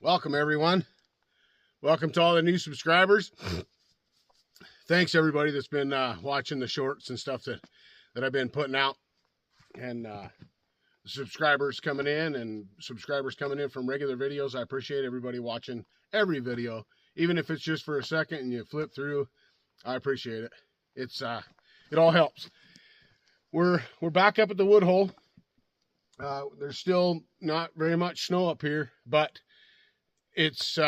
Welcome everyone. Welcome to all the new subscribers. Thanks everybody that's been watching the shorts and stuff that I've been putting out, and subscribers coming in and subscribers coming in from regular videos. I appreciate everybody watching every video, even if it's just for a second and you flip through. I appreciate it. It's it all helps. We're back up at the wood hole. There's still not very much snow up here, but it's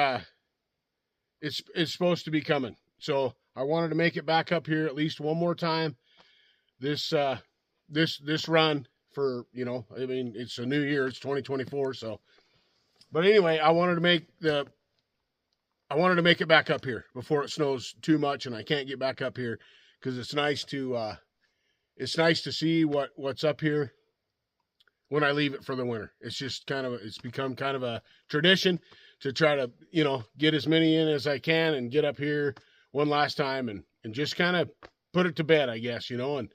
supposed to be coming. So I wanted to make it back up here at least one more time. This run for, you know, I mean, it's a new year, it's 2024. So, but anyway, I wanted to make it back up here before it snows too much and I can't get back up here, because it's nice to see what's up here when I leave it for the winter. It's just it's become kind of a tradition to try to, you know, get as many in as I can and get up here one last time and just kind of put it to bed, I guess, you know,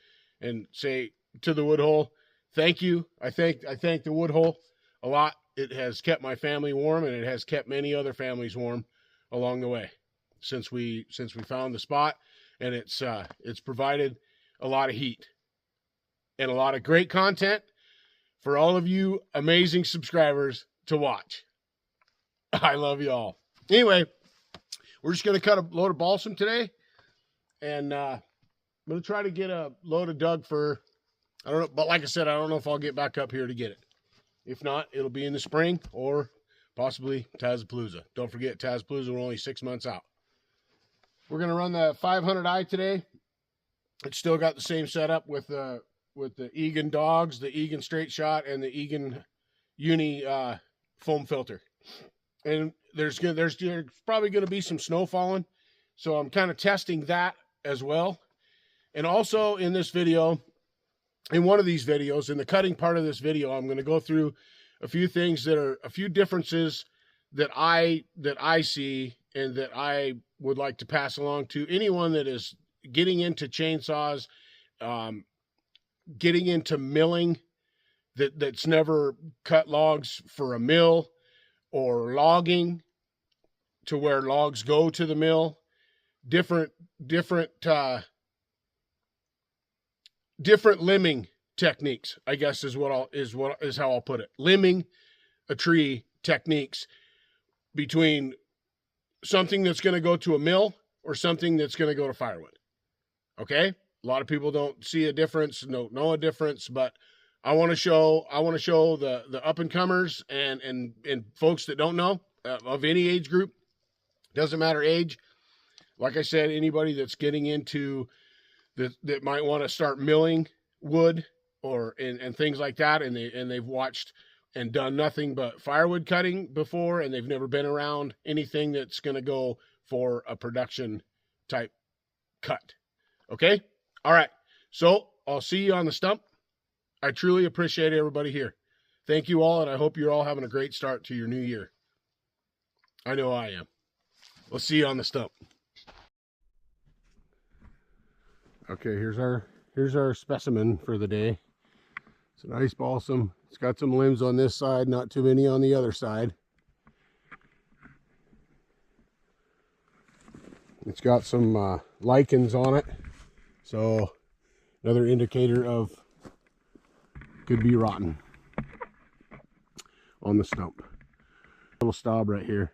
and say to the wood hole, thank you. I thank the wood hole a lot. It has kept my family warm, and it has kept many other families warm along the way since we found the spot, and it's provided a lot of heat and a lot of great content for all of you amazing subscribers to watch. I love you all. Anyway, we're just going to cut a load of balsam today, and I'm going to try to get a load of Doug for, I don't know, but like I said, I don't know if I'll get back up here to get it. If not, it'll be in the spring or possibly TazPalooza. Don't forget, TazPalooza, we're only 6 months out. We're going to run the 500i today. It's still got the same setup with the Egan dogs, the Egan straight shot, and the Egan uni foam filter. And there's probably going to be some snow falling, so I'm kind of testing that as well. And also in this video, in one of these videos, in the cutting part of this video, I'm going to go through a few things that are a few differences that I see and that I would like to pass along to anyone that is getting into chainsaws, getting into milling, that's never cut logs for a mill, or logging to where logs go to the mill. Different limbing techniques, I guess is how I'll put it. Limbing a tree techniques between something that's going to go to a mill or something that's going to go to firewood. Okay? A lot of people don't see a difference, know a difference, but I want to show the up and comers and folks that don't know, of any age group. Doesn't matter age. Like I said, anybody that's getting into that might want to start milling wood or and things like that, and they've watched and done nothing but firewood cutting before, and they've never been around anything that's going to go for a production type cut. Okay? All right. So I'll see you on the stump. I truly appreciate everybody here. Thank you all, and I hope you're all having a great start to your new year. I know I am. We'll see you on the stump. Okay, here's our specimen for the day. It's a nice balsam. It's got some limbs on this side, not too many on the other side. It's got some lichens on it, so another indicator of could be rotten on the stump. Little stub right here.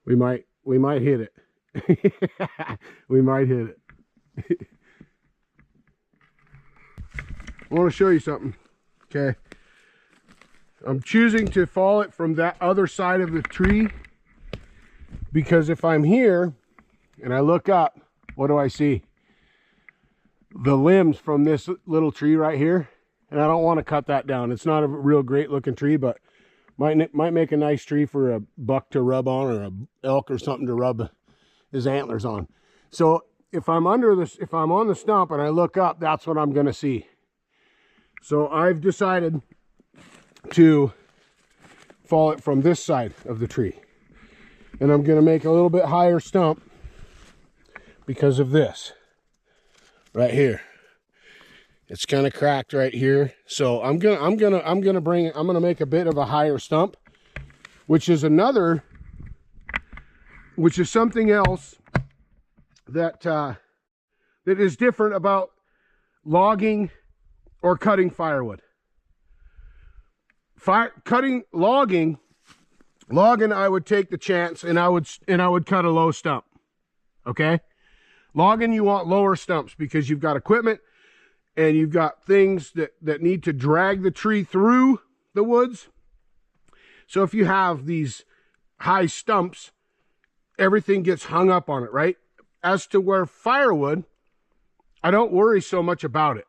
We might hit it. We might hit it. I want to show you something. Okay. I'm choosing to fall it from that other side of the tree, because if I'm here and I look up, what do I see? The limbs from this little tree right here, and I don't want to cut that down. It's not a real great looking tree, but might make a nice tree for a buck to rub on, or a elk or something to rub his antlers on. So if I'm on the stump and I look up, that's what I'm going to see. So I've decided to fall it from this side of the tree, and I'm going to make a little bit higher stump because of this right here. It's kind of cracked right here. So I'm gonna make a bit of a higher stump, which is something else that that is different about logging or cutting firewood. Logging, I would take the chance and I would cut a low stump. Okay? Logging, you want lower stumps because you've got equipment and you've got things that need to drag the tree through the woods. So if you have these high stumps, everything gets hung up on it, right? As to where firewood, I don't worry so much about it.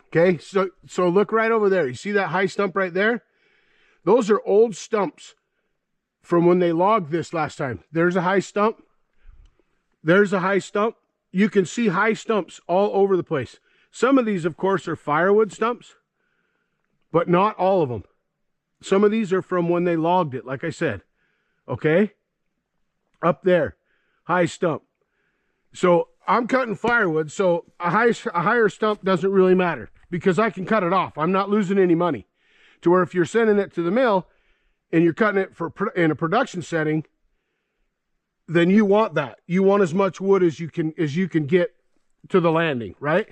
Okay, so look right over there. You see that high stump right there? Those are old stumps from when they logged this last time. There's a high stump. There's a high stump. You can see high stumps all over the place. Some of these, of course, are firewood stumps, but not all of them. Some of these are from when they logged it, like I said. Okay? Up there, high stump. So I'm cutting firewood, so a higher stump doesn't really matter because I can cut it off. I'm not losing any money. To where if you're sending it to the mill and you're cutting it in a production setting, then you want that. You want as much wood as you can get to the landing, right?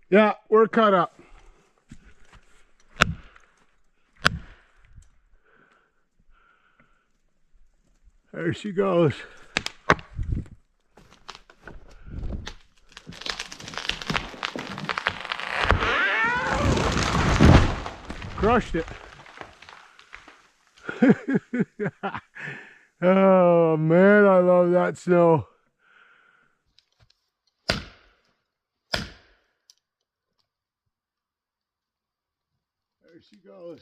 Yeah, we're cut up. There she goes. Crushed it. Oh man, I love that snow. There she goes.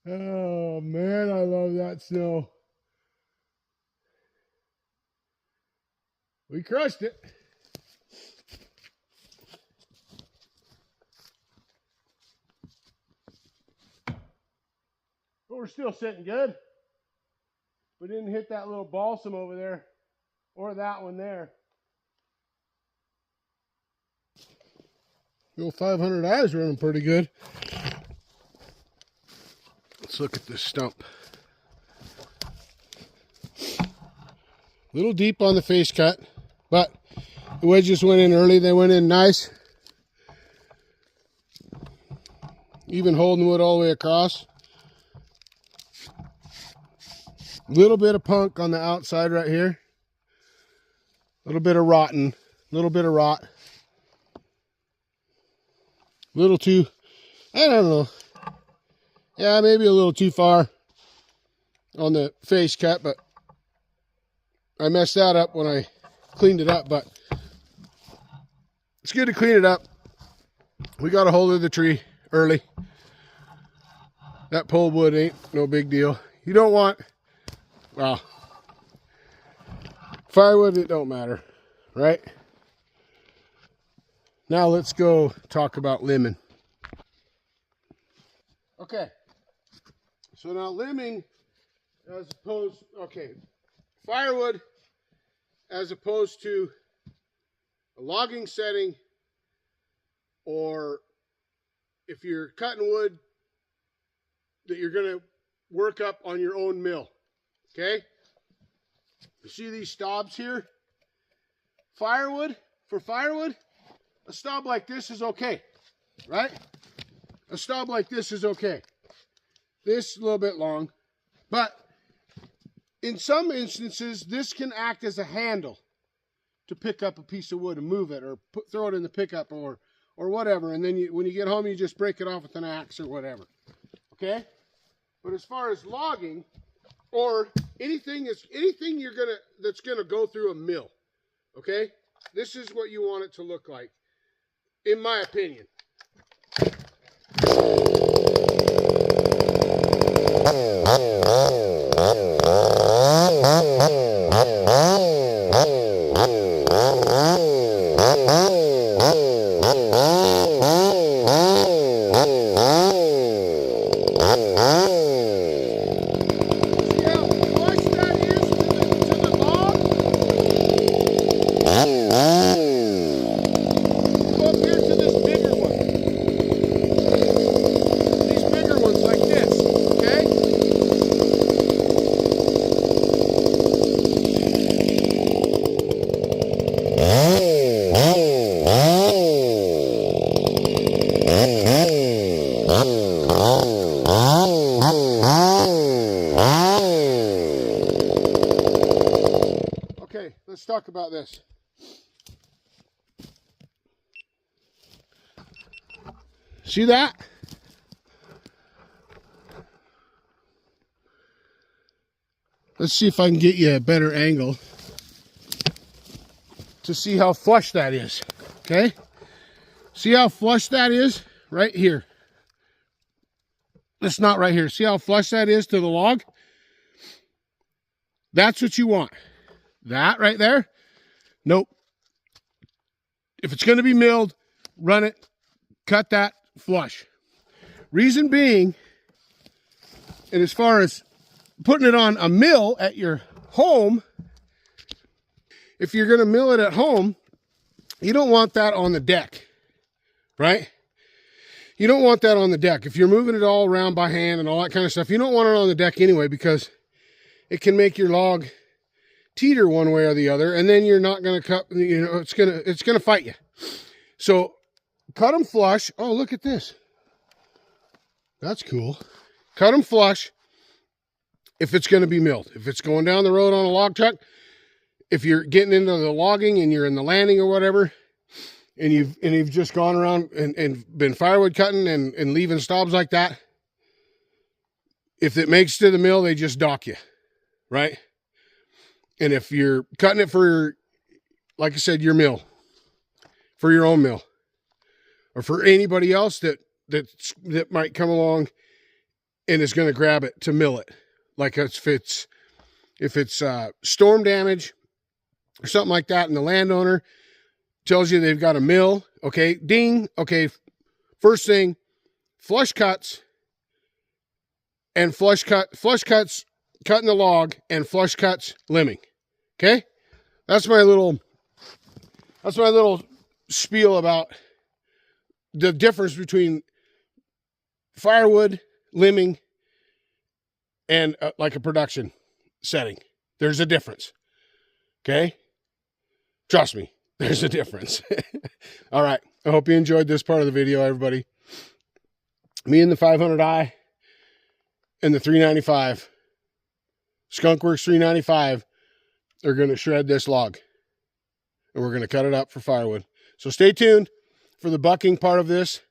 Oh man, I love that snow. We crushed it. But we're still sitting good. We didn't hit that little balsam over there or that one there. The old 500 eyes running pretty good. Let's look at this stump. A little deep on the face cut, but the wedges went in early. They went in nice. Even holding wood all the way across. A little bit of punk on the outside right here. A little bit of rotten. A little bit of rot. A little too, I don't know. Yeah, maybe a little too far on the face cut, but I messed that up when I cleaned it up, but it's good to clean it up. We got a hold of the tree early. That pole wood ain't no big deal. You don't want, well, firewood, it don't matter, right? Now let's go talk about limbing. Okay, so now limbing as opposed, okay, firewood as opposed to a logging setting, or if you're cutting wood that you're going to work up on your own mill, okay? You see these stobs here? Firewood, for firewood, a stob like this is okay, right? A stob like this is okay. This is a little bit long, but in some instances, this can act as a handle to pick up a piece of wood and move it, or throw it in the pickup, or whatever. And then when you get home, you just break it off with an axe or whatever. Okay? But as far as logging, or anything that's gonna go through a mill, okay? This is what you want it to look like, in my opinion. Okay, let's talk about this. See that? Let's see if I can get you a better angle to see how flush that is, okay? See how flush that is? Right here. It's not right here. See how flush that is to the log? That's what you want. That right there? Nope. If it's going to be milled, run it, cut that flush. Reason being, and as far as putting it on a mill at your home, if you're going to mill it at home, you don't want that on the deck, right? You don't want that on the deck. If you're moving it all around by hand and all that kind of stuff, you don't want it on the deck anyway, because it can make your log teeter one way or the other, and then you're not going to cut, you know, it's going to fight you. So cut them flush. Oh, look at this. That's cool. Cut them flush if it's going to be milled. If it's going down the road on a log truck, if you're getting into the logging and you're in the landing or whatever, and you've just gone around and been firewood cutting and leaving stobs like that, if it makes to the mill, they just dock you, right? And if you're cutting it for, like I said, your mill, for your own mill, or for anybody else that might come along and is going to grab it to mill it, like if it's storm damage or something like that, and the landowner tells you they've got a mill, okay, ding, okay, first thing, flush cuts, and flush cuts cutting the log, and flush cuts limbing. Okay, that's my little spiel about the difference between firewood, limbing, and like a production setting. There's a difference. Okay, trust me, there's a difference. All right, I hope you enjoyed this part of the video, everybody. Me and the 500i and the 395 Skunkworks 395 are going to shred this log, and we're going to cut it up for firewood. So stay tuned for the bucking part of this,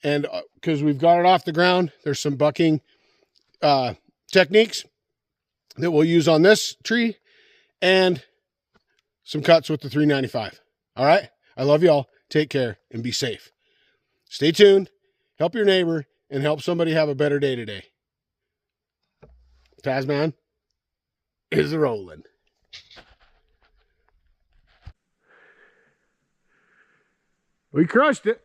and because we've got it off the ground, there's some bucking techniques that we'll use on this tree, and some cuts with the 395. All right, I love y'all. Take care and be safe. Stay tuned, help your neighbor, and help somebody have a better day today. TazMan is rolling. We crushed it.